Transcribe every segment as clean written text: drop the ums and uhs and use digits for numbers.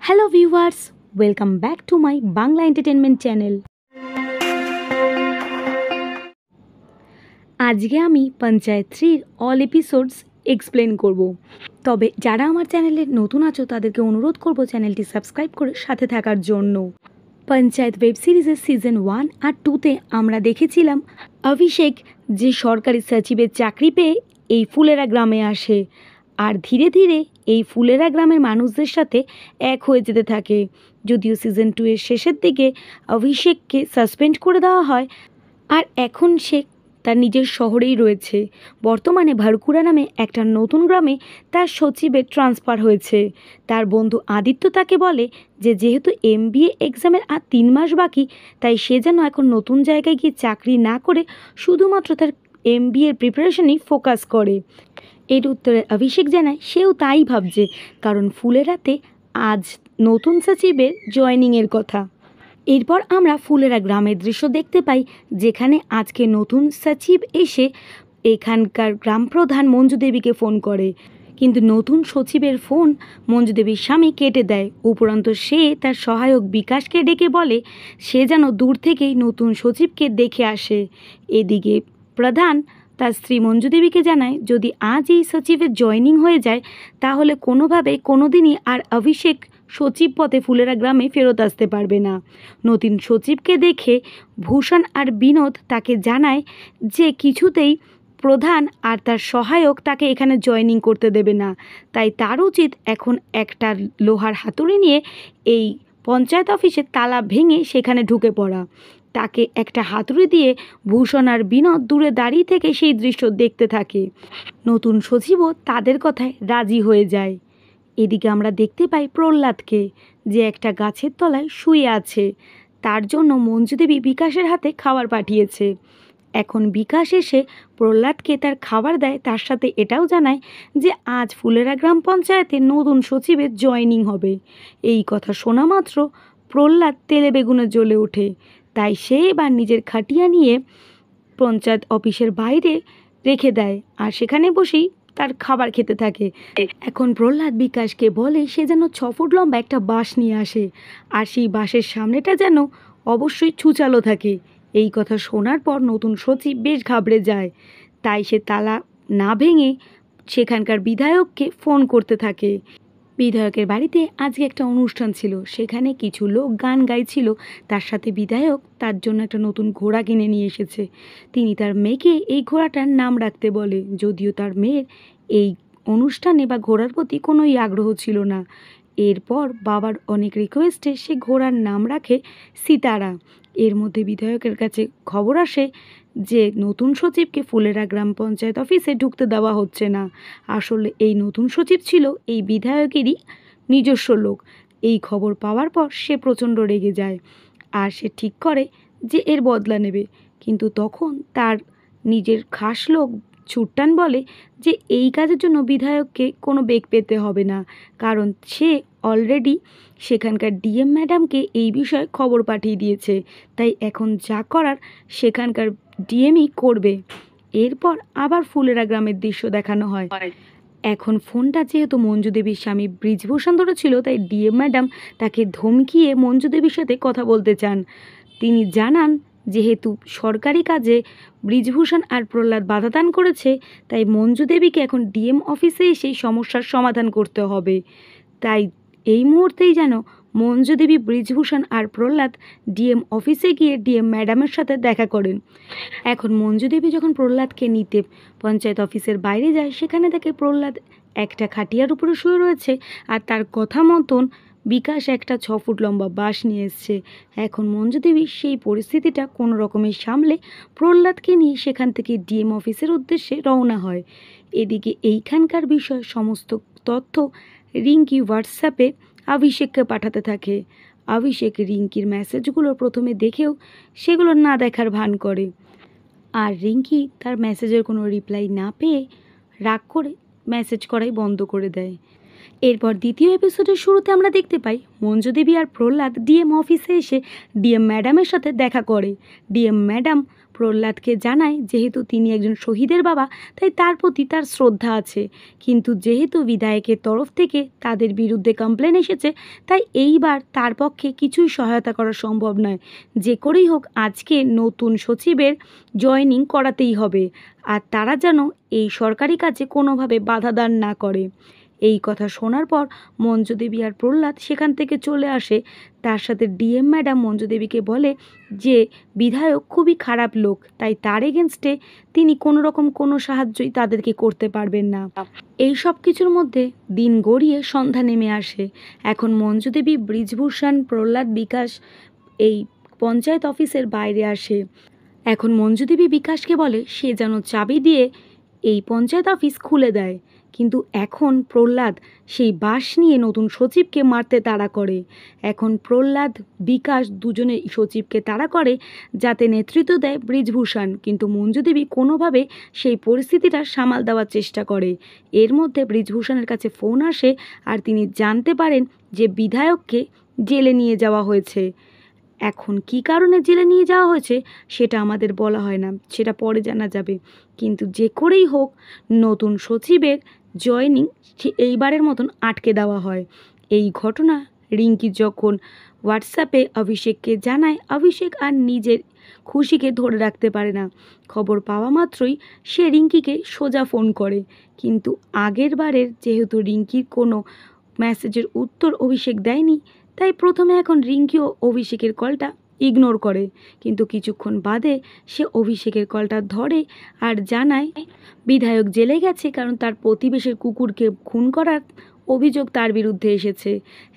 Hello viewers, welcome back to my Bangla entertainment channel. আজকে আমি panchayat 3 all episodes explain করব। তবে যারা আমার চ্যানেলে নতুন আছো তাদেরকে অনুরোধ করব চ্যানেলটি সাবস্ক্রাইব করে সাথে থাকার জন্য। পঞ্চায়েত ওয়েব সিরিজের সিজন 1 আর 2তে আমরা দেখেছিলাম অভিষেক যে সরকারি সচিবের চাকরি পেয়ে এই ফুলেরা গ্রামে আসে আর ধীরে ধীরে এই ফুলেরা গ্রামের মানুষদের সাথে এক হয়ে যেতে থাকে। যদিও সিজন 2 এর শেষের দিকে অভিষেককে সাসপেন্ড করে দেওয়া হয় আর এখন সে তার নিজের শহরেই রয়েছে। বর্তমানে ভারকুড়া নামে একটা নতুন গ্রামে তার সচিবের ট্রান্সফার হয়েছে। তার বন্ধু আদিত্য তাকে বলে যে যেহেতু MBA এক্সামের আর 3 মাস বাকি, তাই সে যেন এখন নতুন জায়গায় গিয়ে চাকরি না করে শুধুমাত্র তার MBA প্রিপারেশনেই ফোকাস করে। এর উত্তরে অভিষেক জানায় সেও তাই ভাবছে, কারণ ফুলেরাতে আজ নতুন সচিবের জয়েনিংয়ের কথা। এরপর আমরা ফুলেরা গ্রামের দৃশ্য দেখতে পাই, যেখানে আজকে নতুন সচিব এসে এখানকার গ্রাম প্রধান মঞ্জু দেবীকে ফোন করে, কিন্তু নতুন সচিবের ফোন মঞ্জু দেবীর স্বামী কেটে দেয়। উপরন্তু সে তার সহায়ক বিকাশকে ডেকে বলে সে যেন দূর থেকেই নতুন সচিবকে দেখে আসে। এদিকে প্রধান তার স্ত্রী মঞ্জু দেবীকে জানায় যদি আজ এই সচিবের জয়েনিং হয়ে যায় তাহলে কোনোভাবে কোনোদিনই আর অভিষেক সচিব পদে ফুলেরা গ্রামে ফেরত আসতে পারবে না। নতুন সচিবকে দেখে ভূষণ আর বিনোদ তাকে জানায় যে কিছুতেই প্রধান আর তার সহায়ক তাকে এখানে জয়েনিং করতে দেবে না, তাই তার উচিত এখন একটা লোহার হাতুড়ি নিয়ে এই পঞ্চায়েত অফিসের তালা ভেঙে সেখানে ঢুকে পড়া। তাকে একটা হাতুড়ি দিয়ে ভূষণ আর বিনোদ দূরে দাঁড়িয়ে থেকে সেই দৃশ্য দেখতে থাকে। নতুন সচিবও তাদের কথায় রাজি হয়ে যায়। এদিকে আমরা দেখতে পাই প্রহ্লাদকে, যে একটা গাছের তলায় শুয়ে আছে। তার জন্য মঞ্জু দেবী বিকাশের হাতে খাবার পাঠিয়েছে। এখন বিকাশ এসে প্রহ্লাদকে তার খাবার দেয়, তার সাথে এটাও জানায় যে আজ ফুলেরা গ্রাম পঞ্চায়েতে নতুন সচিবের জয়েনিং হবে। এই কথা শোনা মাত্র প্রহ্লাদ তেলে বেগুনে জ্বলে ওঠে, তাই সে এবার নিজের খাটিয়া নিয়ে পঞ্চায়েত অফিসের বাইরে রেখে দেয় আর সেখানে বসেই তার খাবার খেতে থাকে। এখন প্রহ্লাদ বিকাশকে বলে সে যেন 6 ফুট লম্বা একটা বাঁশ নিয়ে আসে আর সেই বাঁশের সামনেটা যেন অবশ্যই ছুচালো থাকে। এই কথা শোনার পর নতুন সচিব বেশ ঘাবড়ে যায়, তাই সে তালা না ভেঙে সেখানকার বিধায়ককে ফোন করতে থাকে। বিধায়কের বাড়িতে আজকে একটা অনুষ্ঠান ছিল, সেখানে কিছু লোক গান গাইছিল। তার সাথে বিধায়ক তার জন্য একটা নতুন ঘোড়া কিনে নিয়ে এসেছে। তিনি তার মেয়েকে এই ঘোড়াটার নাম রাখতে বলে, যদিও তার মেয়ের এই অনুষ্ঠানে বা ঘোড়ার প্রতি কোনোই আগ্রহ ছিল না। এরপর বাবার অনেক রিকোয়েস্টে সে ঘোড়ার নাম রাখে সিতারা। এর মধ্যে বিধায়কের কাছে খবর আসে যে নতুন সচিবকে ফুলেরা গ্রাম পঞ্চায়েত অফিসে ঢুকতে দেওয়া হচ্ছে না। আসলে এই নতুন সচিব ছিল এই বিধায়কেরই নিজস্ব লোক। এই খবর পাওয়ার পর সে প্রচণ্ড রেগে যায় আর সে ঠিক করে যে এর বদলা নেবে। কিন্তু তখন তার নিজের খাস লোক ছুট্টান বলে যে এই কাজের জন্য বিধায়ককে কোনো বেগ পেতে হবে না, কারণ সে অলরেডি সেখানকার ডিএম ম্যাডামকে এই বিষয়ে খবর পাঠিয়ে দিয়েছে, তাই এখন যা করার সেখানকার ডিএমই করবে। এরপর আবার ফুলেরা গ্রামের দৃশ্য দেখানো হয়। এখন ফোনটা যেহেতু মঞ্জু দেবীর স্বামী ব্রিজভূষণ ধরেছিল, তাই ডিএম ম্যাডাম তাকে ধমকিয়ে মঞ্জু দেবীর সাথে কথা বলতে চান। তিনি জানান যেহেতু সরকারি কাজে ব্রিজভূষণ আর প্রহ্লাদ বাধাদান করেছে, তাই মঞ্জু দেবীকে এখন ডিএম অফিসে সেই সমস্যার সমাধান করতে হবে। তাই এই মুহূর্তেই যেন মঞ্জু দেবী, ব্রিজভূষণ আর প্রহ্লাদ ডিএম অফিসে গিয়ে ডিএম ম্যাডামের সাথে দেখা করেন। এখন মঞ্জু দেবী যখন প্রহ্লাদকে নিতে পঞ্চায়েত অফিসের বাইরে যায়, সেখানে দেখে প্রহ্লাদ একটা খাটিয়ার উপরে শুয়ে রয়েছে আর তার কথা মতন বিকাশ একটা 6 ফুট লম্বা বাঁশ নিয়ে এসছে। এখন মঞ্জু দেবী সেই পরিস্থিতিটা কোনো রকমের সামলে প্রহ্লাদকে নিয়ে সেখান থেকে ডিএম অফিসের উদ্দেশ্যে রওনা হয়। এদিকে এইখানকার বিষয়ে সমস্ত তথ্য রিঙ্কি হোয়াটসঅ্যাপে অভিষেককে পাঠাতে থাকে। অভিষেক রিঙ্কির মেসেজগুলো প্রথমে দেখেও সেগুলো না দেখার ভান করে, আর রিঙ্কি তার মেসেজের কোনো রিপ্লাই না পেয়ে রাগ করে মেসেজ করাই বন্ধ করে দেয়। এরপর দ্বিতীয় এপিসোডের শুরুতে আমরা দেখতে পাই মঞ্জু দেবী আর প্রহ্লাদ ডিএম অফিসে এসে ডিএম ম্যাডামের সাথে দেখা করে। ডিএম ম্যাডাম প্রহ্লাদকে জানায় যেহেতু তিনি একজন শহীদের বাবা তাই তার প্রতি তার শ্রদ্ধা আছে, কিন্তু যেহেতু বিধায়কের তরফ থেকে তাদের বিরুদ্ধে কমপ্লেন এসেছে তাই এইবার তার পক্ষে কিছুই সহায়তা করা সম্ভব নয়। যে করেই হোক আজকে নতুন সচিবের জয়েনিং করাতেই হবে, আর তারা যেন এই সরকারি কাজে কোনোভাবে বাধাদান না করে। এই কথা শোনার পর মঞ্জু দেবী আর প্রহ্লাদ সেখান থেকে চলে আসে। তার সাথে ডিএম ম্যাডাম মঞ্জু দেবীকে বলে যে বিধায়ক খুবই খারাপ লোক, তাই তার এগেনস্টে তিনি কোনো রকম কোনো সাহায্যই তাদেরকে করতে পারবেন না। এই সব কিছুর মধ্যে দিন গড়িয়ে সন্ধ্যা নেমে আসে। এখন মঞ্জু দেবী, ব্রিজভূষণ, প্রহ্লাদ, বিকাশ এই পঞ্চায়েত অফিসের বাইরে আসে। এখন মঞ্জু দেবী বিকাশকে বলে সে যেন চাবি দিয়ে এই পঞ্চায়েত অফিস খুলে দেয়, কিন্তু এখন প্রহ্লাদ সেই বাঁশ নিয়ে নতুন সচিবকে মারতে তাড়া করে। এখন প্রহ্লাদ, বিকাশ দুজনে সচিবকে তাড়া করে যাতে নেতৃত্ব দেয় ব্রিজভূষণ, কিন্তু মঞ্জু দেবী কোনোভাবে সেই পরিস্থিতিটা সামাল দেওয়ার চেষ্টা করে। এর মধ্যে ব্রিজভূষণের কাছে ফোন আসে আর তিনি জানতে পারেন যে বিধায়ককে জেলে নিয়ে যাওয়া হয়েছে। এখন কি কারণে জেলে নিয়ে যাওয়া হয়েছে সেটা আমাদের বলা হয় না, সেটা পরে জানা যাবে। কিন্তু যে করেই হোক নতুন সচিবের জয়েনিং এইবারের মতন আটকে দেওয়া হয়। এই ঘটনা রিঙ্কি যখন হোয়াটসঅ্যাপে অভিষেককে জানায়, অভিষেক আর নিজের খুশিকে ধরে রাখতে পারে না। খবর পাওয়া মাত্রই সে রিঙ্কিকে সোজা ফোন করে, কিন্তু আগের বারের যেহেতু রিঙ্কির কোনো মেসেজের উত্তর অভিষেক দেয়নি তাই প্রথমে এখন রিঙ্কিও অভিষেকের কলটা ইগনোর করে, কিন্তু কিছুক্ষণ বাদে সে অভিষেকের কলটা ধরে আর জানায় বিধায়ক জেলে গেছে কারণ তার প্রতিবেশীর কুকুরকে খুন করার অভিযোগ তার বিরুদ্ধে এসেছে।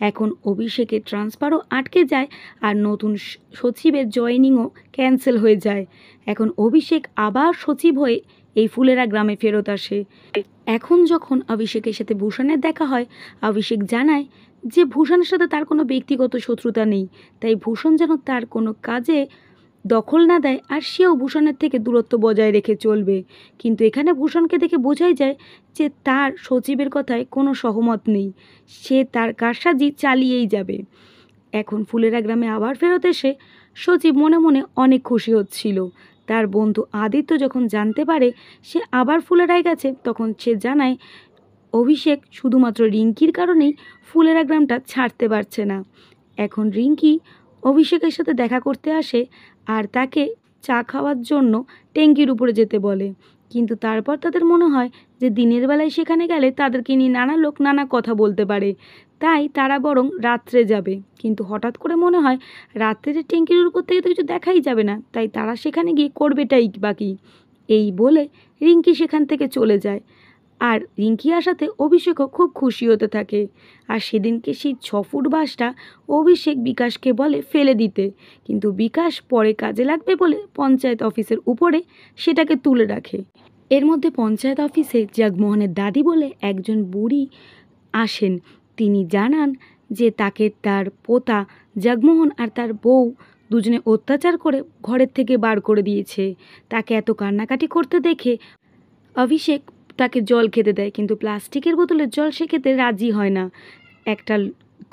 এখন অভিষেকের ট্রান্সফারও আটকে যায় আর নতুন সচিবের জয়েনিংও ক্যান্সেল হয়ে যায়। এখন অভিষেক আবার সচিব হয়ে এই ফুলেরা গ্রামে ফেরত আসে। এখন যখন অভিষেকের সাথে ভূষণের দেখা হয়, অভিষেক জানায় যে ভূষণের সাথে তার কোনো ব্যক্তিগত শত্রুতা নেই, তাই ভূষণ যেন তার কোনো কাজে দখল না দেয় আর সেও ভূষণের থেকে দূরত্ব বজায় রেখে চলবে। কিন্তু এখানে ভূষণকে দেখে বোঝাই যায় যে তার সচিবের কথায় কোনো সহমত নেই, সে তার কারসাজি চালিয়েই যাবে। এখন ফুলেরা গ্রামে আবার ফেরত এসে সচিব মনে মনে অনেক খুশি হচ্ছিল। তার বন্ধু আদিত্য যখন জানতে পারে সে আবার ফুলেরায় গেছে তখন সে জানায় অভিষেক শুধুমাত্র রিঙ্কির কারণেই ফুলেরা গ্রামটা ছাড়তে পারছে না। এখন রিঙ্কি অভিষেকের সাথে দেখা করতে আসে আর তাকে চা খাওয়ার জন্য ট্যাঙ্কির উপরে যেতে বলে, কিন্তু তারপর তাদের মনে হয় যে দিনের বেলায় সেখানে গেলে তাদেরকে নিয়ে নানা লোক নানা কথা বলতে পারে, তাই তারা বরং রাত্রে যাবে। কিন্তু হঠাৎ করে মনে হয় রাত্রে ট্যাঙ্কির উপর থেকে তো কিছু দেখাই যাবে না, তাই তারা সেখানে গিয়ে করবেটাই বাকি। এই বলে রিঙ্কি সেখান থেকে চলে যায় আর রিঙ্কি আসাতে অভিষেকও খুব খুশি হতে থাকে। আর সেদিনকে সেই 6 ফুট বাঁশটা অভিষেক বিকাশকে বলে ফেলে দিতে, কিন্তু বিকাশ পরে কাজে লাগবে বলে পঞ্চায়েত অফিসের উপরে সেটাকে তুলে রাখে। এর মধ্যে পঞ্চায়েত অফিসে জগমোহনের দাদি বলে একজন বুড়ি আসেন। তিনি জানান যে তাকে তার পোতা জগমোহন আর তার বউ দুজনে অত্যাচার করে ঘরের থেকে বার করে দিয়েছে। তাকে এত কান্নাকাটি করতে দেখে অভিষেক তাকে জল খেতে দেয়, কিন্তু প্লাস্টিকের বোতলে জল সে খেতে রাজি হয় না। একটা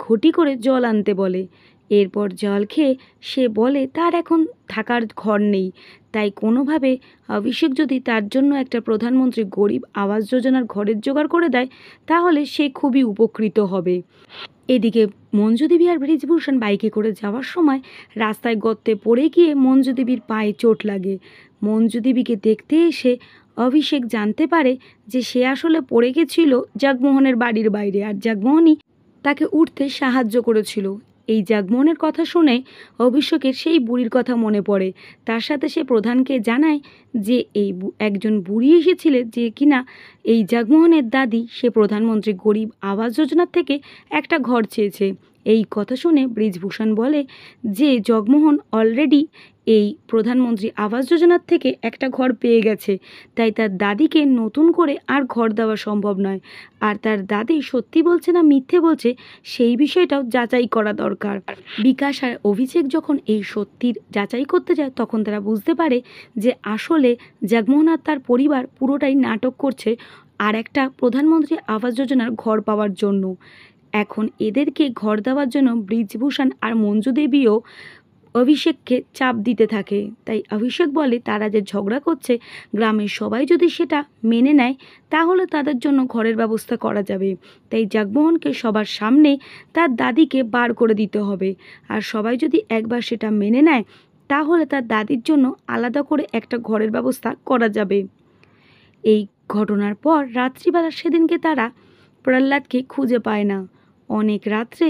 ঘটি করে জল আনতে বলে। এরপর জল খেয়ে সে বলে তার এখন থাকার ঘর নেই, তাই কোনোভাবে অভিষেক যদি তার জন্য একটা প্রধানমন্ত্রী গরিব আবাস যোজনার ঘরের জোগাড় করে দেয় তাহলে সে খুবই উপকৃত হবে। এদিকে মঞ্জু দেবী আর ব্রিজভূষণ বাইকে করে যাওয়ার সময় রাস্তায় গর্তে পড়ে গিয়ে মঞ্জু দেবীর পায়ে চোট লাগে। মঞ্জু দেবীকে দেখতে এসে অভিষেক জানতে পারে যে সে আসলে পড়ে গেছিল জগমোহনের বাড়ির বাইরে আর জগমোহনই তাকে উঠতে সাহায্য করেছিল। এই জগমোহনের কথা শুনে অভিষেকের সেই বুড়ির কথা মনে পড়ে। তার সাথে সে প্রধানকে জানায় যে এই একজন বুড়ি এসেছিলে যে কিনা এই জগমোহনের দাদি, সে প্রধানমন্ত্রী গরিব আবাস যোজনার থেকে একটা ঘর চেয়েছে। এই কথা শুনে ব্রিজভূষণ বলে যে জগমোহন অলরেডি এই প্রধানমন্ত্রী আবাস যোজনার থেকে একটা ঘর পেয়ে গেছে, তাই তার দাদিকে নতুন করে আর ঘর দেওয়া সম্ভব নয়। আর তার দাদি সত্যি বলছে না মিথ্যে বলছে সেই বিষয়টাও যাচাই করা দরকার। বিকাশ আর অভিষেক যখন এই সত্যির যাচাই করতে যায় তখন তারা বুঝতে পারে যে আসলে জগমোহন আর তার পরিবার পুরোটাই নাটক করছে আর একটা প্রধানমন্ত্রী আবাস যোজনার ঘর পাওয়ার জন্য। এখন এদেরকে ঘর দেওয়ার জন্য ব্রিজভূষণ আর মঞ্জু দেবীও অভিষেককে চাপ দিতে থাকে। তাই অভিষেক বলে তারা যে ঝগড়া করছে গ্রামের সবাই যদি সেটা মেনে নেয় তাহলে তাদের জন্য ঘরের ব্যবস্থা করা যাবে। তাই জগমোহনকে সবার সামনে তার দাদিকে বার করে দিতে হবে, আর সবাই যদি একবার সেটা মেনে নেয় তাহলে তার দাদির জন্য আলাদা করে একটা ঘরের ব্যবস্থা করা যাবে। এই ঘটনার পর রাত্রিবেলা সেদিনকে তারা প্রহ্লাদকে খুঁজে পায় না। অনেক রাত্রে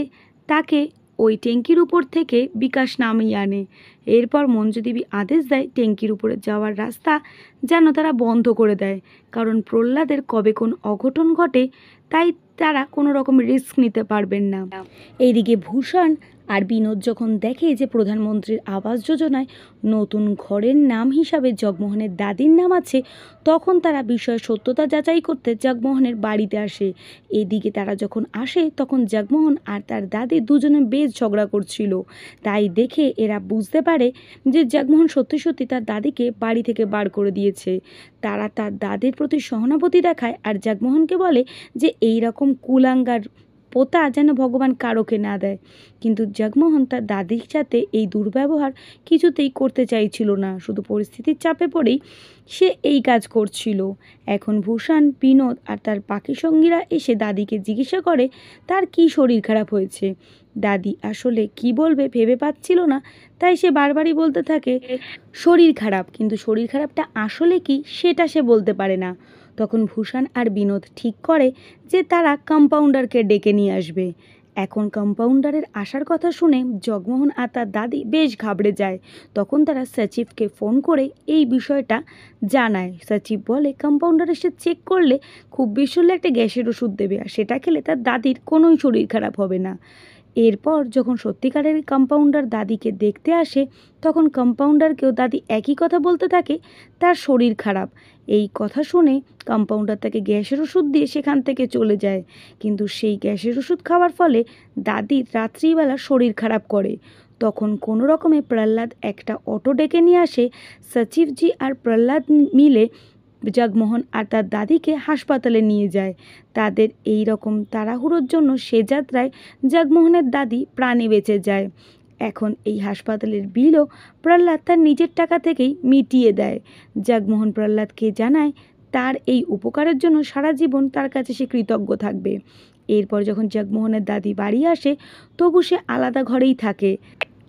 তাকে ওই ট্যাঙ্কির উপর থেকে বিকাশ নামিয়ে আনে। এরপর মঞ্জুদেবী আদেশ দেয় ট্যাঙ্কির উপরে যাওয়ার রাস্তা যেন তারা বন্ধ করে দেয়, কারণ প্রহ্লাদের কবে কোন অঘটন ঘটে তাই তারা কোনো রকম রিস্ক নিতে পারবেন না। এইদিকে ভূষণ আর বিনোদ যখন দেখে যে প্রধানমন্ত্রীর আবাস যোজনায় নতুন ঘরের নাম হিসাবে জগমোহনের দাদির নাম আছে, তখন তারা বিষয়ের সত্যতা যাচাই করতে জগমোহনের বাড়িতে আসে। এদিকে তারা যখন আসে তখন জগমোহন আর তার দাদি দুজনে বেশ ঝগড়া করছিল। তাই দেখে এরা বুঝতে পারে যে জগমোহন সত্যি সত্যি তার দাদিকে বাড়ি থেকে বার করে দিয়েছে। তারা তার দাদির প্রতি সহানুভূতি দেখায় আর জগমোহনকে বলে যে এই রকম কুলাঙ্গার পোতা যেন ভগবান কারোকে না দেয়। কিন্তু জগমোহন তার দাদির সাথে এই দুর্ব্যবহার কিছুতেই করতে চাইছিল না, শুধু পরিস্থিতির চাপে পড়েই সে এই কাজ করছিল। এখন ভূষণ, বিনোদ আর তার বাকি সঙ্গীরা এসে দাদিকে জিজ্ঞাসা করে তার কি শরীর খারাপ হয়েছে। দাদি আসলে কি বলবে ভেবে পাচ্ছিল না, তাই সে বারবারই বলতে থাকে শরীর খারাপ, কিন্তু শরীর খারাপটা আসলে কি সেটা সে বলতে পারে না। তখন ভূষণ আর বিনোদ ঠিক করে যে তারা কম্পাউন্ডারকে ডেকে নিয়ে আসবে। এখন কম্পাউন্ডারের আসার কথা শুনে জগমোহন আর তার দাদি বেশ ঘাবড়ে যায়। তখন তারা সচিবকে ফোন করে এই বিষয়টা জানায়। সচিব বলে কম্পাউন্ডার এসে চেক করলে খুব বেশি হলে একটা গ্যাসের ওষুধ দেবে, আর সেটা খেলে তার দাদির কোনোই শরীর খারাপ হবে না। এরপর যখন সত্যিকারের কম্পাউন্ডার দাদিকে দেখতে আসে তখন কম্পাউন্ডারকেও দাদি একই কথা বলতে থাকে তার শরীর খারাপ। এই কথা শুনে কম্পাউন্ডার তাকে গ্যাসের ওষুধ দিয়ে সেখান থেকে চলে যায়, কিন্তু সেই গ্যাসের ওষুধ খাওয়ার ফলে দাদির রাত্রিবেলা শরীর খারাপ করে। তখন কোনো রকমে প্রহ্লাদ একটা অটো ডেকে নিয়ে আসে। সচিবজি আর প্রহ্লাদ মিলে জগমোহন আর তার দাদিকে হাসপাতালে নিয়ে যায়। তাদের এই রকম তাড়াহুড়োর জন্য সে যাত্রায় জগমোহনের দাদি প্রাণে বেঁচে যায়। এখন এই হাসপাতালের বিলও প্রহ্লাদ তার নিজের টাকা থেকেই মিটিয়ে দেয়। জগমোহন প্রহ্লাদকে জানায় তার এই উপকারের জন্য সারা জীবন তার কাছে সে কৃতজ্ঞ থাকবে। এরপর যখন জগমোহনের দাদি বাড়ি আসে তবু সে আলাদা ঘরেই থাকে,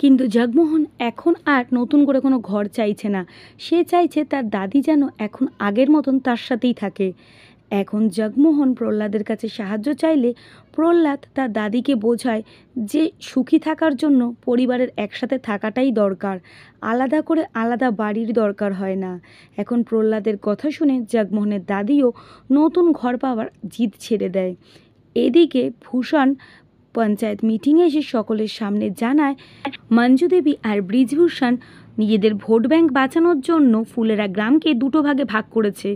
কিন্তু জগমোহন এখন আর নতুন করে কোনো ঘর চাইছে না। সে চাইছে তার দাদি যেন এখন আগের মতন তার সাথেই থাকে। এখন জগমোহন প্রহ্লাদের কাছে সাহায্য চাইলে প্রহ্লাদ তার দাদিকে বোঝায় যে সুখী থাকার জন্য পরিবারের একসাথে থাকাটাই দরকার, আলাদা করে আলাদা বাড়ির দরকার হয় না। এখন প্রহ্লাদের কথা শুনে জগমোহনের দাদিও নতুন ঘর পাওয়ার জিদ ছেড়ে দেয়। এদিকে ভূষণ পঞ্চায়েত মিটিংয়ে এসে সকলের সামনে জানায় মঞ্জু দেবী আর ব্রিজভূষণ নিজেদের ভোট ব্যাংক বাঁচানোর জন্য ফুলেরা গ্রামকে দুটো ভাগে ভাগ করেছে।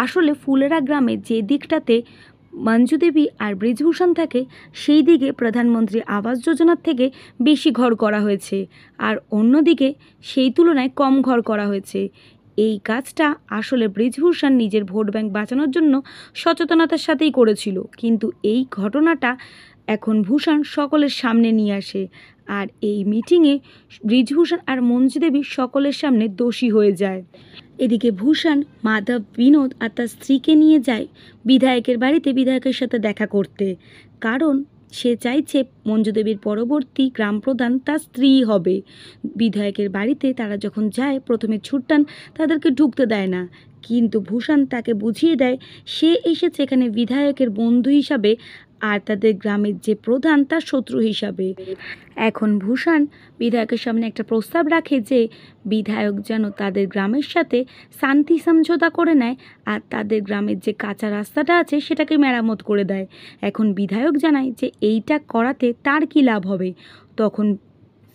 আসলে ফুলেরা গ্রামে যে দিকটাতে মঞ্জু দেবী আর ব্রিজভূষণ থাকে সেই দিকে প্রধানমন্ত্রী আবাস যোজনার থেকে বেশি ঘর করা হয়েছে, আর অন্যদিকে সেই তুলনায় কম ঘর করা হয়েছে। এই কাজটা আসলে ব্রিজভূষণ নিজের ভোট ব্যাংক বাঁচানোর জন্য সচেতনতার সাথেই করেছিল, কিন্তু এই ঘটনাটা এখন ভূষণ সকলের সামনে নিয়ে আসে। আর এই মিটিংয়ে ব্রিজভূষণ আর মঞ্জু দেবী সকলের সামনে দোষী হয়ে যায়। এদিকে ভূষণ, মাধব, বিনোদ আর তার স্ত্রীকে নিয়ে যায় বিধায়কের বাড়িতে বিধায়কের সাথে দেখা করতে, কারণ সে চাইছে মঞ্জু দেবীর পরবর্তী গ্রাম প্রধান তার স্ত্রী হবে। বিধায়কের বাড়িতে তারা যখন যায় প্রথমে ছুট্টান তাদেরকে ঢুকতে দেয় না, কিন্তু ভূষণ তাকে বুঝিয়ে দেয় সে এসেছে এখানে বিধায়কের বন্ধু হিসাবে আর তাদের গ্রামের যে প্রধান তার শত্রু হিসাবে। এখন ভূষণ বিধায়কের সামনে একটা প্রস্তাব রাখে যে বিধায়ক যেন তাদের গ্রামের সাথে শান্তি সমঝোতা করে নেয় আর তাদের গ্রামের যে কাঁচা রাস্তাটা আছে সেটাকে মেরামত করে দেয়। এখন বিধায়ক জানায় যে এইটা করাতে তার কী লাভ হবে। তখন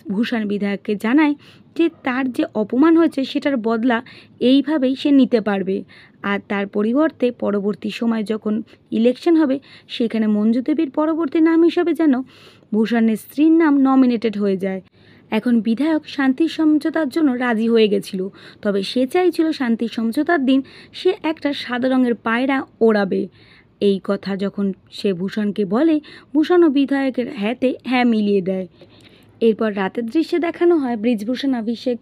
ভূষণ বিধায়ককে জানায় যে তার যে অপমান হয়েছে সেটার বদলা এইভাবেই সে নিতে পারবে, আর তার পরিবর্তে পরবর্তী সময় যখন ইলেকশন হবে সেখানে মঞ্জু দেবীর পরবর্তী নাম হিসাবে যেন ভূষণের স্ত্রীর নাম নমিনেটেড হয়ে যায়। এখন বিধায়ক শান্তির সমঝোতার জন্য রাজি হয়ে গেছিল, তবে সে চাইছিল শান্তির সমঝোতার দিন সে একটা সাদা রঙের পায়রা ওড়াবে। এই কথা যখন সে ভূষণকে বলে, ভূষণও বিধায়কের হ্যাঁতে হ্যাঁ মিলিয়ে দেয়। এরপর রাতের দৃশ্যে দেখানো হয় ব্রিজভূষণ, অভিষেক,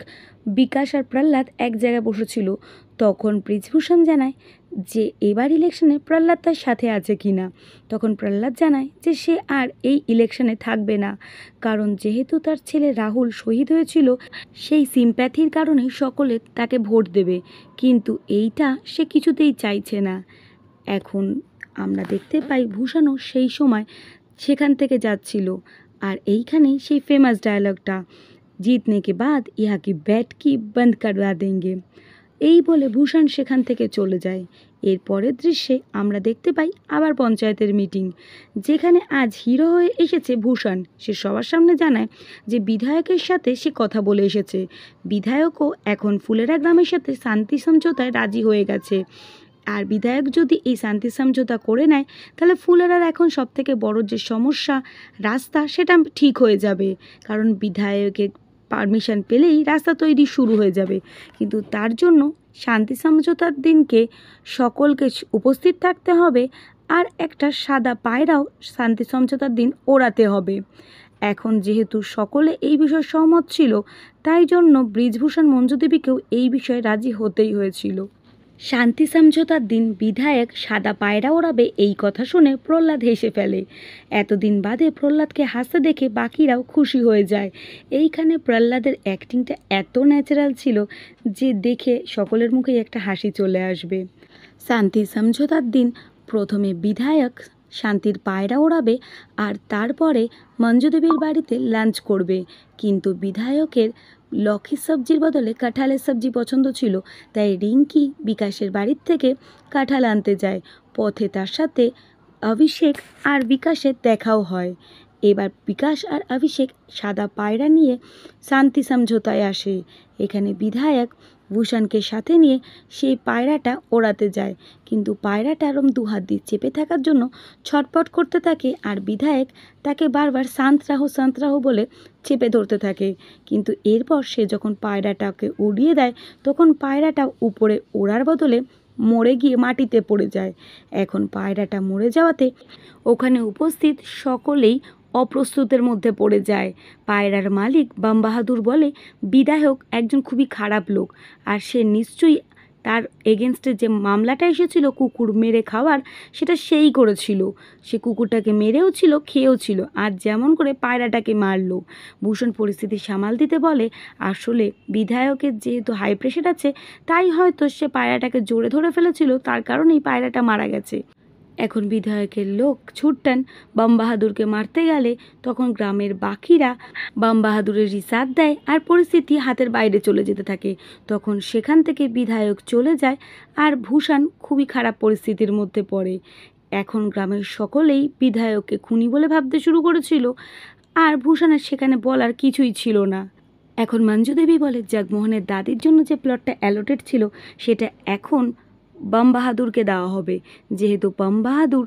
বিকাশ আর প্রহ্লাদ এক জায়গায় বসেছিল। তখন ব্রিজভূষণ জানায় যে এবার ইলেকশনে প্রহ্লাদ তার সাথে আছে কিনা। তখন প্রহ্লাদ জানায় যে সে আর এই ইলেকশনে থাকবে না, কারণ যেহেতু তার ছেলে রাহুল শহীদ হয়েছিল সেই সিম্প্যাথির কারণে সকলে তাকে ভোট দেবে, কিন্তু এইটা সে কিছুতেই চাইছে না। এখন আমরা দেখতে পাই ভূষণও সেই সময় সেখান থেকে যাচ্ছিল, আর এইখানেই সেই ফেমাস ডায়লগটা, জিতনে কে বাদ ইহা কি ব্যাট কি বন্ধ করবা দেঙ্গে, এই বলে ভূষণ সেখান থেকে চলে যায়। এর পরের দৃশ্যে আমরা দেখতে পাই আবার পঞ্চায়েতের মিটিং, যেখানে আজ হিরো হয়ে এসেছে ভূষণ। সে সবার সামনে জানায় যে বিধায়কের সাথে সে কথা বলে এসেছে, বিধায়কও এখন ফুলেরা গ্রামের সাথে শান্তি সমঝোতায় রাজি হয়ে গেছে। আর বিধায়ক যদি এই শান্তি সমঝোতা করে নেয় তাহলে ফুলেরার এখন সবথেকে বড় যে সমস্যা রাস্তা, সেটা ঠিক হয়ে যাবে, কারণ বিধায়কের পারমিশন পেলেই রাস্তা তৈরি শুরু হয়ে যাবে। কিন্তু তার জন্য শান্তি সমঝোতার দিনকে সকলকে উপস্থিত থাকতে হবে, আর একটা সাদা পায়রাও শান্তি সমঝোতার দিন ওড়াতে হবে। এখন যেহেতু সকলে এই বিষয়ে সহমত ছিল, তাই জন্য ব্রিজভূষণ মঞ্জুদেবীকেও এই বিষয়ে রাজি হতেই হয়েছিল। শান্তি সমঝোতার দিন বিধায়ক সাদা পায়রা ওড়াবে এই কথা শুনে প্রহ্লাদ হেসে ফেলে। এতদিন বাদে প্রহ্লাদকে হাসতে দেখে বাকিরাও খুশি হয়ে যায়। এইখানে প্রহ্লাদের অ্যাক্টিংটা এত ন্যাচারাল ছিল যে দেখে সকলের মুখেই একটা হাসি চলে আসবে। শান্তি সমঝোতার দিন প্রথমে বিধায়ক শান্তির পায়রা ওড়াবে আর তারপরে মঞ্জুদেবীর বাড়িতে লাঞ্চ করবে, কিন্তু বিধায়কের লক্ষ্মীর সবজির বদলে কাঁঠালের সবজি পছন্দ ছিল, তাই রিঙ্কি বিকাশের বাড়ির থেকে কাঁঠাল আনতে যায়। পথে তার সাথে অভিষেক আর বিকাশের দেখাও হয়। এবার বিকাশ আর অভিষেক সাদা পায়রা নিয়ে শান্তি সমঝোতায় আসে। এখানে বিধায়ক ভূষণকে সাথে নিয়ে সেই পায়রাটা ওড়াতে যায়, কিন্তু পায়রাটা আরম দুহাত দিয়ে চেপে থাকার জন্য ছটপট করতে থাকে, আর বিধায়ক তাকে বারবার শান্ত রাহো বলে চেপে ধরতে থাকে। কিন্তু এরপর সে যখন পায়রাটাকে উড়িয়ে দেয় তখন পায়রাটা উপরে ওড়ার বদলে মরে গিয়ে মাটিতে পড়ে যায়। এখন পায়রাটা মরে যাওয়াতে ওখানে উপস্থিত সকলেই অপ্রস্তুতের মধ্যে পড়ে যায়। পায়রার মালিক বাম বাহাদুর বলে বিধায়ক একজন খুবই খারাপ লোক, আর সে নিশ্চয়ই তার এগেনস্টে যে মামলাটা এসেছিল কুকুর মেরে খাওয়ার, সেটা সেই করেছিল। সে কুকুরটাকে মেরেও ছিল, খেয়েও ছিল, আর যেমন করে পায়রাটাকে মারলো। ভূষণ পরিস্থিতি সামাল দিতে বলে আসলে বিধায়কের যেহেতু হাই প্রেশার আছে, তাই হয়তো সে পায়রাটাকে জোরে ধরে ফেলেছিল, তার কারণেই পায়রাটা মারা গেছে। এখন বিধায়কের লোক ছুটটান বাম বাহাদুরকে মারতে গেলে তখন গ্রামের বাকিরা বাম বাহাদুরের রিসাদ দেয়, আর পরিস্থিতি হাতের বাইরে চলে যেতে থাকে। তখন সেখান থেকে বিধায়ক চলে যায়, আর ভূষণ খুবই খারাপ পরিস্থিতির মধ্যে পড়ে। এখন গ্রামের সকলেই বিধায়ককে খুনি বলে ভাবতে শুরু করেছিল, আর ভূষণের সেখানে বলার কিছুই ছিল না। এখন মঞ্জুদেবী বলে জগমোহনের দাদির জন্য যে প্লটটা অ্যালোটেড ছিল সেটা এখন বাম বাহাদুরকে দেওয়া হবে। যেহেতু বাম বাহাদুর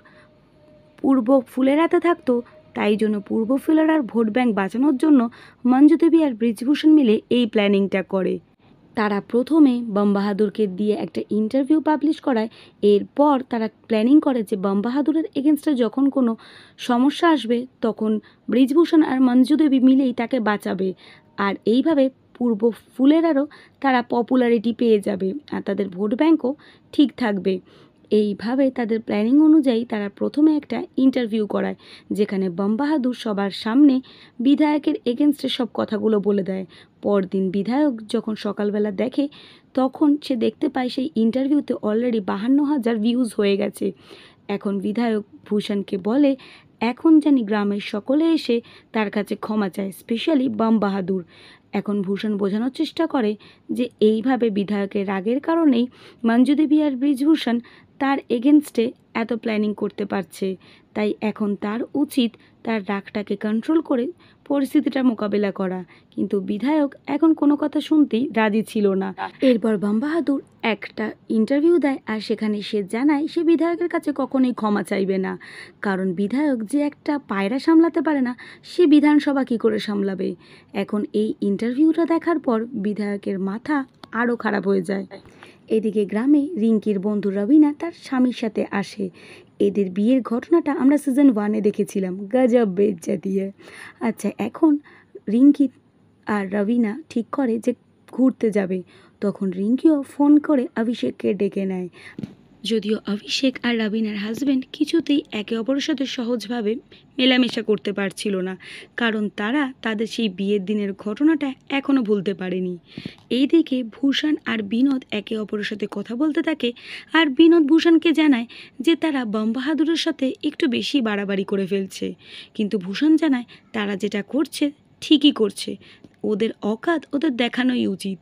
পূর্ব ফুলেরাতে থাকতো, তাই জন্য পূর্ব ফুলেরার ভোট ব্যাংক বাঁচানোর জন্য মঞ্জুদেবী আর ব্রিজভূষণ মিলে এই প্ল্যানিংটা করে। তারা প্রথমে বাম বাহাদুরকে দিয়ে একটা ইন্টারভিউ পাবলিশ করায়। এরপর তারা প্ল্যানিং করে যে বাম বাহাদুরের এগেনস্টে যখন কোনো সমস্যা আসবে তখন ব্রিজভূষণ আর মঞ্জুদেবী মিলেই তাকে বাঁচাবে, আর এইভাবে পূর্ব ফুলেরারও তারা পপুলারিটি পেয়ে যাবে, আর তাদের ভোট ব্যাংকও ঠিক থাকবে। এইভাবে তাদের প্ল্যানিং অনুযায়ী তারা প্রথমে একটা ইন্টারভিউ করায়, যেখানে বাম বাহাদুর সবার সামনে বিধায়কের এগেনস্টে সব কথাগুলো বলে দেয়। পরদিন বিধায়ক যখন সকালবেলা দেখে তখন সে দেখতে পায় সেই ইন্টারভিউতে অলরেডি 52,000 ভিউজ হয়ে গেছে। এখন বিধায়ক ভূষণকে বলে এখন জানি গ্রামের সকলে এসে তার কাছে ক্ষমা চায়, স্পেশালি বাম বাহাদুর। এখন ভূষণ বোঝানোর চেষ্টা করে যে এইভাবে বিধায়কের রাগের কারণেই মঞ্জুদেবী আর ব্রিজভূষণ তার এগেনস্টে এত প্ল্যানিং করতে পারছে, তাই এখন তার উচিত তার রাগটাকে কন্ট্রোল করে পরিস্থিতিটা মোকাবেলা করা। কিন্তু বিধায়ক এখন কোনো কথা শুনতেই রাজি ছিল না। এরপর বাম বাহাদুর একটা ইন্টারভিউ দেয়, আর সেখানে সে জানায় সে বিধায়কের কাছে কখনোই ক্ষমা চাইবে না, কারণ বিধায়ক যে একটা পায়রা সামলাতে পারে না, সে বিধানসভা কী করে সামলাবে। এখন এই ইন্টারভিউটা দেখার পর বিধায়কের মাথা আরও খারাপ হয়ে যায়। এদিকে গ্রামে রিঙ্কির বন্ধু রবিনা তার স্বামীর সাথে আসে। এদের বিয়ের ঘটনাটা আমরা সিজন 1-এ দেখেছিলাম, গজব বেজ্জতি। আচ্ছা, এখন রিঙ্কি আর রবিনা ঠিক করে যে ঘুরতে যাবে। তখন রিঙ্কিও ফোন করে অভিষেককে ডেকে নেয়। যদিও অভিষেক আর রবিনার হাজব্যান্ড কিছুতেই একে অপরের সাথে সহজভাবে মেলামেশা করতে পারছিল না, কারণ তারা তাদের সেই বিয়ের দিনের ঘটনাটা এখনও ভুলতে পারেনি। এইদিকে ভূষণ আর বিনোদ একে অপরের সাথে কথা বলতে থাকে, আর বিনোদ ভূষণকে জানায় যে তারা বম বাহাদুরের সাথে একটু বেশি বাড়াবাড়ি করে ফেলছে, কিন্তু ভূষণ জানায় তারা যেটা করছে ঠিকই করছে, ওদের অকাত ওদের দেখানোই উচিত।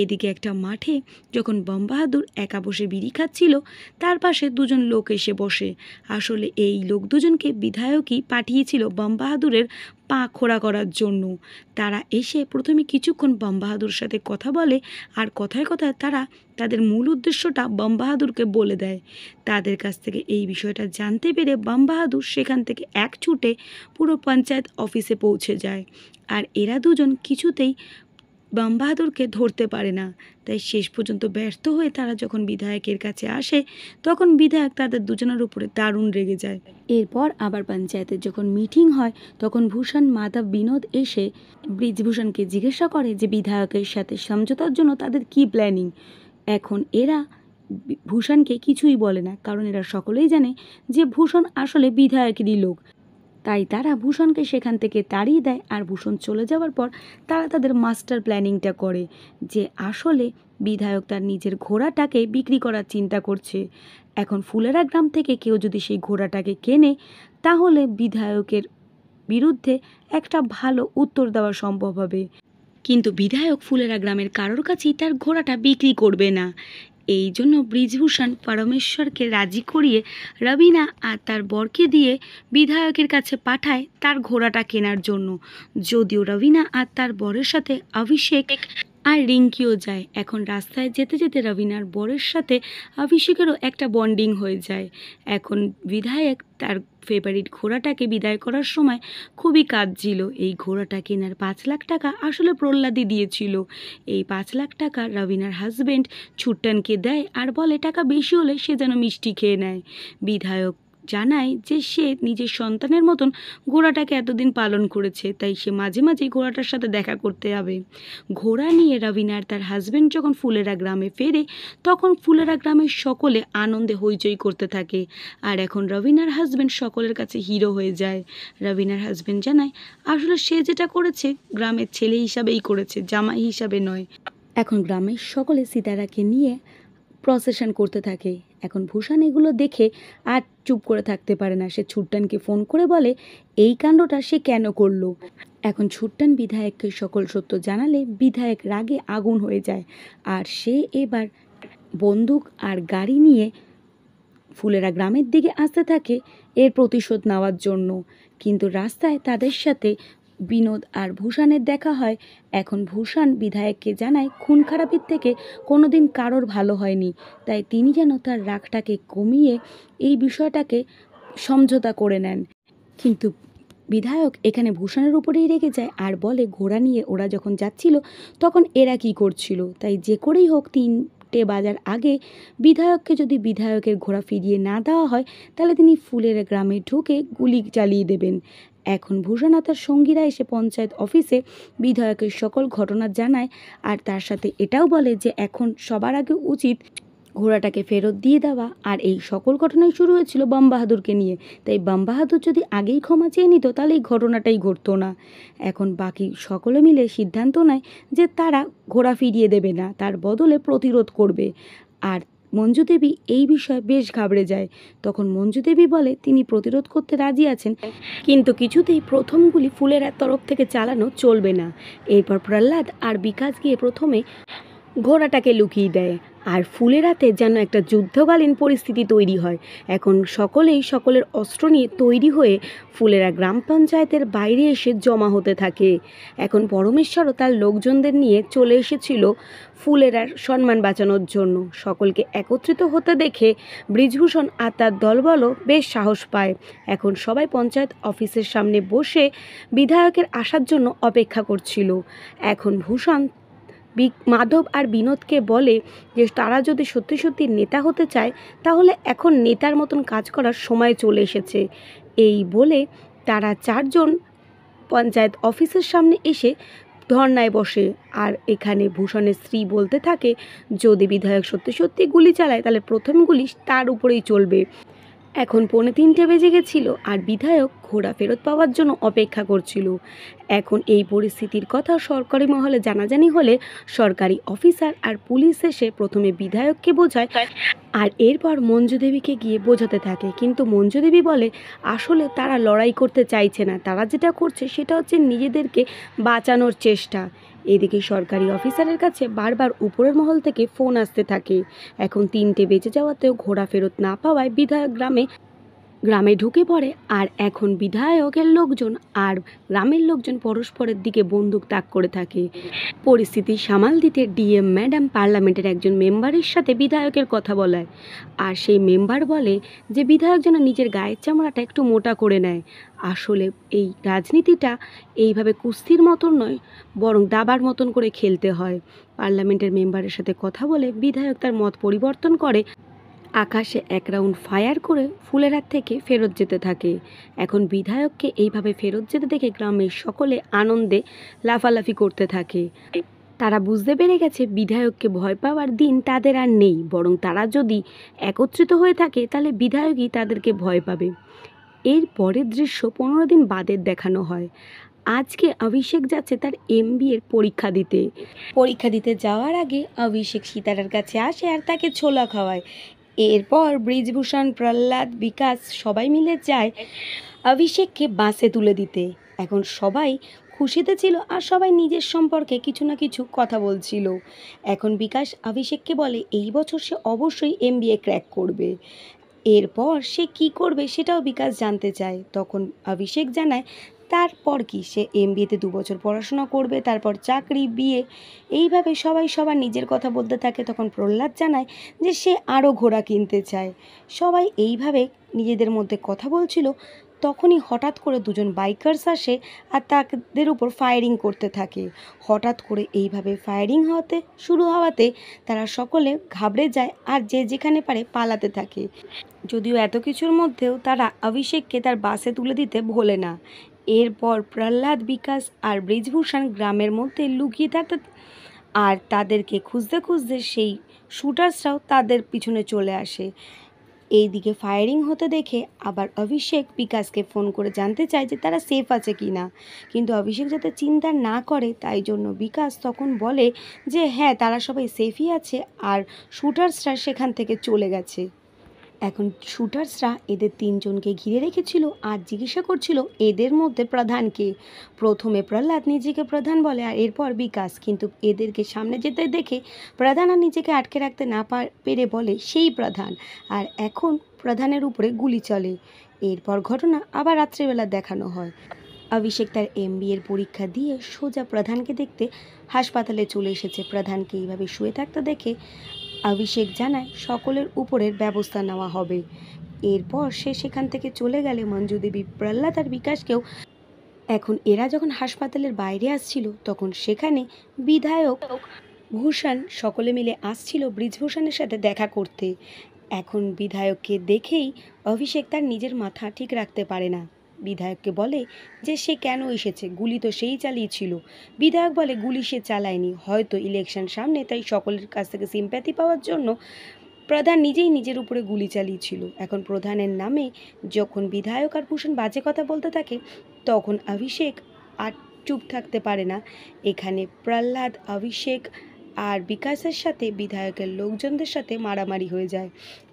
এদিকে একটা মাঠে যখন বম বাহাদুর একা বসে বিড়ি খাচ্ছিল, তার পাশে দুজন লোক এসে বসে। আসলে এই লোক দুজনকে বিধায়কই পাঠিয়েছিল বম বাহাদুরের পা খোড়া করার জন্য। তারা এসে প্রথমে কিছুক্ষণ বম বাহাদুরের সাথে কথা বলে, আর কথায় কথায় তারা তাদের মূল উদ্দেশ্যটা বম বাহাদুরকে বলে দেয়। তাদের কাছ থেকে এই বিষয়টা জানতে পেরে বম বাহাদুর সেখান থেকে এক ছুটে পুরো পঞ্চায়েত অফিসে পৌঁছে যায়, আর এরা দুজন কিছুতেই বম বাহাদুরকে ধরতে পারে না। তাই শেষ পর্যন্ত ব্যর্থ হয়ে তারা যখন বিধায়কের কাছে আসে, তখন বিধায়ক তাদের দুজনের উপরে দারুণ রেগে যায়। এরপর আবার পঞ্চায়েতের যখন মিটিং হয়, তখন ভূষণ, মাধব, বিনোদ এসে ব্রিজভূষণকে জিজ্ঞাসা করে যে বিধায়কের সাথে সমঝোতার জন্য তাদের কি প্ল্যানিং। এখন এরা ভূষণকে কিছুই বলে না, কারণ এরা সকলেই জানে যে ভূষণ আসলে বিধায়কেরই লোক। তাই তারা ভূষণকে সেখান থেকে তাড়িয়ে দেয়, আর ভূষণ চলে যাওয়ার পর তারা তাদের মাস্টার প্ল্যানিংটা করে যে আসলে বিধায়ক তার নিজের ঘোড়াটাকে বিক্রি করার চিন্তা করছে। এখন ফুলেরা গ্রাম থেকে কেউ যদি সেই ঘোড়াটাকে কেনে, তাহলে বিধায়কের বিরুদ্ধে একটা ভালো উত্তর দেওয়া সম্ভব হবে। কিন্তু বিধায়ক ফুলেরা গ্রামের কারোর কাছেই তার ঘোড়াটা বিক্রি করবে না। এই জন্য ব্রিজভূষণ পরমেশ্বরকে রাজি করিয়ে রবিনা আর তার বরকে দিয়ে বিধায়কের কাছে পাঠায় তার ঘোড়াটা কেনার জন্য। যদিও রবিনা আর তার বরের সাথে অভিষেক আর রিঙ্কিও যায়। এখন রাস্তায় যেতে যেতে রবিনার বরের সাথে অভিষেকেরও একটা বন্ডিং হয়ে যায়। এখন বিধায়ক তার ফেভারিট ঘোড়াটাকে বিদায় করার সময় খুবই কাঁদছিল। এই ঘোড়াটা কেনার 5 লাখ টাকা আসলে প্রহ্লাদই দিয়েছিল। এই 5 লাখ টাকা রবিনার হাজব্যান্ড ছুট্টানকে দেয়, আর বলে টাকা বেশি হলে সে যেন মিষ্টি খেয়ে নেয়। বিধায়ক জানায় যে সে নিজের সন্তানের মতন ঘোড়াটাকে এতদিন পালন করেছে, তাই সে মাঝে মাঝে ঘোড়াটার সাথে দেখা করতে যাবে। ঘোড়া নিয়ে রবিনার তার হাজব্যান্ড যখন ফুলেরা গ্রামে ফেরে, তখন ফুলেরা গ্রামের সকলে আনন্দে হইচই করতে থাকে, আর এখন রবিনার হাজব্যান্ড সকলের কাছে হিরো হয়ে যায়। রবিনার হাজব্যান্ড জানায় আসলে সে যেটা করেছে গ্রামের ছেলে হিসাবেই করেছে, জামাই হিসাবে নয়। এখন গ্রামের সকলে সীতারাকে নিয়ে প্রসেশন করতে থাকে। এখন ভূষণ এগুলো দেখে আর চুপ করে থাকতে পারে না, সে ছুট্টানকে ফোন করে বলে এই কাণ্ডটা সে কেন করলো। এখন ছুট্টান বিধায়ককে সকল সত্য জানালে বিধায়ক রাগে আগুন হয়ে যায়, আর সে এবার বন্দুক আর গাড়ি নিয়ে ফুলেরা গ্রামের দিকে আসতে থাকে এর প্রতিশোধ নেওয়ার জন্য। কিন্তু রাস্তায় তাদের সাথে বিনোদ আর ভূষণের দেখা হয়। এখন ভূষণ বিধায়ককে জানায় খুন খারাপির থেকে কোনোদিন কারোর ভালো হয়নি, তাই তিনি যেন তার রাগটাকে কমিয়ে এই বিষয়টাকে সমঝোতা করে নেন। কিন্তু বিধায়ক এখানে ভূষণের উপরেই রেগে যায়, আর বলে ঘোড়া নিয়ে ওরা যখন যাচ্ছিল তখন এরা কি করছিল, তাই যে করেই হোক 3টে বাজার আগে বিধায়ককে যদি বিধায়কের ঘোড়া ফিরিয়ে না দেওয়া হয়, তাহলে তিনি ফুলের গ্রামে ঢুকে গুলি চালিয়ে দেবেন। এখন ভূষণ আর তার সঙ্গীরা এসে পঞ্চায়েত অফিসে বিধায়কের সকল ঘটনা জানায়, আর তার সাথে এটাও বলে যে এখন সবার আগে উচিত ঘোড়াটাকে ফেরত দিয়ে দেওয়া। আর এই সকল ঘটনাই শুরু হয়েছিল বম বাহাদুরকে নিয়ে, তাই বম বাহাদুর যদি আগেই ক্ষমা চেয়ে নিত তাহলে এই ঘটনাটাই ঘটতো না। এখন বাকি সকলে মিলে সিদ্ধান্ত নেয় যে তারা ঘোড়া ফিরিয়ে দেবে না, তার বদলে প্রতিরোধ করবে। আর মঞ্জু দেবী এই বিষয়ে বেশ ঘাবড়ে যায়। তখন মঞ্জু দেবী বলে তিনি প্রতিরোধ করতে রাজি আছেন, কিন্তু কিছুতেই প্রথম গুলি ফুলের তরফ থেকে চালানো চলবে না। এরপর প্রহ্লাদ আর বিকাশ গিয়ে প্রথমে ঘোড়াটাকে লুকিয়ে দেয়। আর ফুলের হাতে যেন একটা যুদ্ধকালীন পরিস্থিতি তৈরি হয়। এখন সকলেই সকলের অস্ত্র নিয়ে তৈরি হয়ে ফুলেরা গ্রাম পঞ্চায়েতের বাইরে এসে জমা হতে থাকে। এখন পরমেশ্বরও তার লোকজনদের নিয়ে চলে এসেছিল ফুলেরার সম্মান বাঁচানোর জন্য। সকলকে একত্রিত হতে দেখে বৃজভূষণ আর তার দলবলও বেশ সাহস পায়। এখন সবাই পঞ্চায়েত অফিসের সামনে বসে বিধায়কের আসার জন্য অপেক্ষা করছিল। এখন ভূষণ মাধব আর বিনোদকে বলে যে তারা যদি সত্যি সত্যি নেতা হতে চায় তাহলে এখন নেতার মতন কাজ করার সময় চলে এসেছে। এই বলে তারা চারজন পঞ্চায়েত অফিসের সামনে এসে ধর্নায় বসে। আর এখানে ভূষণের স্ত্রী বলতে থাকে যদি বিধায়ক সত্যি সত্যি গুলি চালায় তাহলে প্রথম গুলি তার উপরেই চলবে। এখন 2:45 বেজে গেছিল আর বিধায়ক ঘোড়া ফেরত পাওয়ার জন্য অপেক্ষা করছিল। এখন এই পরিস্থিতির কথা সরকারি মহলে জানাজানি হলে সরকারি অফিসার আর পুলিশ এসে প্রথমে বিধায়ককে বোঝায় আর এরপর মঞ্জু দেবীকে গিয়ে বোঝাতে থাকে। কিন্তু মঞ্জু দেবী বলে আসলে তারা লড়াই করতে চাইছে না, তারা যেটা করছে সেটা হচ্ছে নিজেদেরকে বাঁচানোর চেষ্টা। এদিকে সরকারি অফিসারের কাছে বারবার উপরের মহল থেকে ফোন আসতে থাকে। এখন 3টে বেজে যাওয়াতেও ঘোড়া ফেরত না পাওয়ায় বিধায়ক গ্রামে ঢুকে পড়ে। আর এখন বিধায়কের লোকজন আর গ্রামের লোকজন পরস্পরের দিকে বন্দুক তাক করে থাকে। পরিস্থিতি সামাল দিতে ডিএম ম্যাডাম পার্লামেন্টের একজন মেম্বারের সাথে বিধায়কের কথা বলায়। আর সেই মেম্বার বলে যে বিধায়ক যেন নিজের গায়ের চামড়াটা একটু মোটা করে নেয়। আসলে এই রাজনীতিটা এইভাবে কুস্তির মতন নয়, বরং দাবার মতন করে খেলতে হয়। পার্লামেন্টের মেম্বারের সাথে কথা বলে বিধায়ক তার মত পরিবর্তন করে আকাশে এক রাউন্ড ফায়ার করে ফুলের হাত থেকে ফেরত যেতে থাকে। এখন বিধায়ককে এইভাবে ফেরত যেতে দেখে গ্রামের সকলে আনন্দে লাফালাফি করতে থাকে। তারা বুঝতে পেরে গেছে বিধায়ককে ভয় পাওয়ার দিন তাদের আর নেই, বরং তারা যদি একত্রিত হয়ে থাকে তাহলে বিধায়কই তাদেরকে ভয় পাবে। এর পরের দৃশ্য 15 দিন বাদের দেখানো হয়। আজকে অভিষেক যাচ্ছে তার MBA পরীক্ষা দিতে যাওয়ার আগে অভিষেক সীতারার কাছে আসে আর তাকে ছোলা খাওয়ায়। এরপর বৃজভূষণ, প্রহ্লাদ, বিকাশ সবাই মিলে যায় অভিষেককে বাসে তুলে দিতে। এখন সবাই খুশিতে ছিল আর সবাই নিজের সম্পর্কে কিছু না কিছু কথা বলছিল। এখন বিকাশ অভিষেককে বলে এই বছর সে অবশ্যই MBA ক্র্যাক করবে। এরপর সে কি করবে সেটাও বিকাশ জানতে চায়। তখন অভিষেক জানায় তারপর কি সে MBAতে 2 বছর পড়াশোনা করবে, তারপর চাকরি, বিয়ে, এইভাবে সবাই সবার নিজের কথা বলতে থাকে। তখন প্রহ্লাদ জানায় যে সে আরও ঘোড়া কিনতে চায়। সবাই এইভাবে নিজেদের মধ্যে কথা বলছিল। তখনই হঠাৎ করে দুজন বাইকার্স আসে আর তাদের উপর ফায়ারিং করতে থাকে। হঠাৎ করে এইভাবে ফায়ারিং শুরু হওয়াতে তারা সকলে ঘাবড়ে যায় আর যে যেখানে পারে পালাতে থাকে। যদিও এত কিছুর মধ্যেও তারা অভিষেককে তার বাসে তুলে দিতে ভোলে না। এরপর প্রহ্লাদ, বিকাশ আর বৃজভূষণ গ্রামের মধ্যে লুকিয়ে থাকতে আর তাদেরকে খুঁজতে খুঁজতে সেই শুটার্সরাও তাদের পিছনে চলে আসে। এইদিকে ফায়ারিং হতে দেখে আবার অভিষেক বিকাশকে ফোন করে জানতে চায় যে তারা সেফ আছে কি না। কিন্তু অভিষেক যাতে চিন্তা না করে তাই জন্য বিকাশ তখন বলে যে হ্যাঁ তারা সবাই সেফই আছে আর শুটার্সরা সেখান থেকে চলে গেছে। এখন শুটার্সরা এদের 3জনকে ঘিরে রেখেছিল আর জিজ্ঞাসা করছিল এদের মধ্যে প্রধানকে। প্রথমে প্রহ্লাদ নিজেকে প্রধান বলে আর এরপর বিকাশ, কিন্তু এদেরকে সামনে যেতে দেখে প্রধান আর নিজেকে আটকে রাখতে না পেরে বলে সেই প্রধান। আর এখন প্রধানের উপরে গুলি চলে। এরপর ঘটনা আবার রাত্রিবেলা দেখানো হয়। অভিষেক তার MBA পরীক্ষা দিয়ে সোজা প্রধানকে দেখতে হাসপাতালে চলে এসেছে। প্রধানকে এইভাবে শুয়ে থাকতে দেখে অভিষেক জানায় সকলের উপরের ব্যবস্থা নেওয়া হবে। এরপর সে সেখান থেকে চলে গেলে মঞ্জু দেবী, প্রহ্লাদ আর বিকাশকেও। এখন এরা যখন হাসপাতালের বাইরে আসছিল তখন সেখানে বিধায়ক, ভূষণ সকলে মিলে আসছিল বৃজভূষণের সাথে দেখা করতে। এখন বিধায়ককে দেখেই অভিষেক তার নিজের মাথা ঠিক রাখতে পারে না। বিধায়ককে বলে যে সে কেন এসেছে, গুলি তো সেই চালিয়েছিল। বিধায়ক বলে গুলি সে চালায়নি, হয়তো ইলেকশন সামনে তাই সকলের কাছ থেকে সিম্প্যাথি পাওয়ার জন্য প্রধান নিজেই নিজের উপরে গুলি চালিয়েছিল। এখন প্রধানের নামে যখন বিধায়ক আর ভূষণ বাজে কথা বলতে থাকে তখন অভিষেক আর চুপ থাকতে পারে না। এখানে প্রহ্লাদ, অভিষেক আর বিকাশের সাথে বিধায়কের লোকজনদের সাথে মারামারি হয়ে যায়।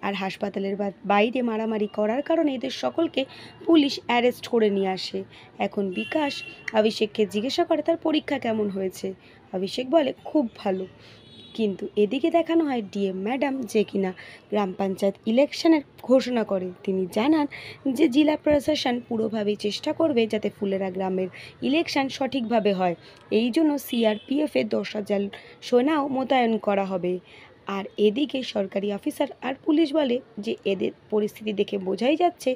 আর হাসপাতালের বাইরে মারামারি করার কারণে এদের সকলকে পুলিশ অ্যারেস্ট করে নিয়ে আসে। এখন বিকাশ অভিষেককে জিজ্ঞাসা করে তার পরীক্ষা কেমন হয়েছে। অভিষেক বলে খুব ভালো। কিন্তু এদিকে দেখানো হয় ডিএম ম্যাডাম, যে কিনা গ্রাম পঞ্চায়েত ইলেকশনের ঘোষণা করে। তিনি জানান যে জেলা প্রশাসন পুরোভাবেই চেষ্টা করবে যাতে ফুলেরা গ্রামের ইলেকশন সঠিকভাবে হয়। এই জন্য সিআরপিএফের 10,000 সেনাও মোতায়েন করা হবে। আর এদিকে সরকারি অফিসার আর পুলিশ বলে যে এদের পরিস্থিতি দেখে বোঝাই যাচ্ছে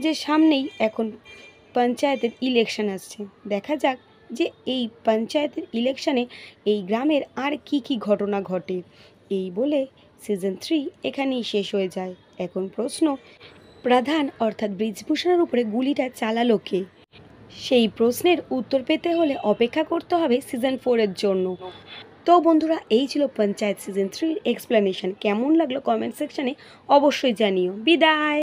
যে সামনেই এখন পঞ্চায়েতের ইলেকশন আসছে। দেখা যাক যে এই পঞ্চায়েতের ইলেকশনে এই গ্রামের আর কি কি ঘটনা ঘটে। এই বলে সিজন 3 এখানেই শেষ হয়ে যায়। এখন প্রশ্ন, প্রধান অর্থাৎ ব্রিজভূষণের উপরে গুলিটা চালালো কে? সেই প্রশ্নের উত্তর পেতে হলে অপেক্ষা করতে হবে সিজন 4-এর জন্য। তো বন্ধুরা, এই ছিল পঞ্চায়েত সিজন 3 এক্সপ্লেনেশন। কেমন লাগলো কমেন্ট সেকশনে অবশ্যই জানিও। বিদায়।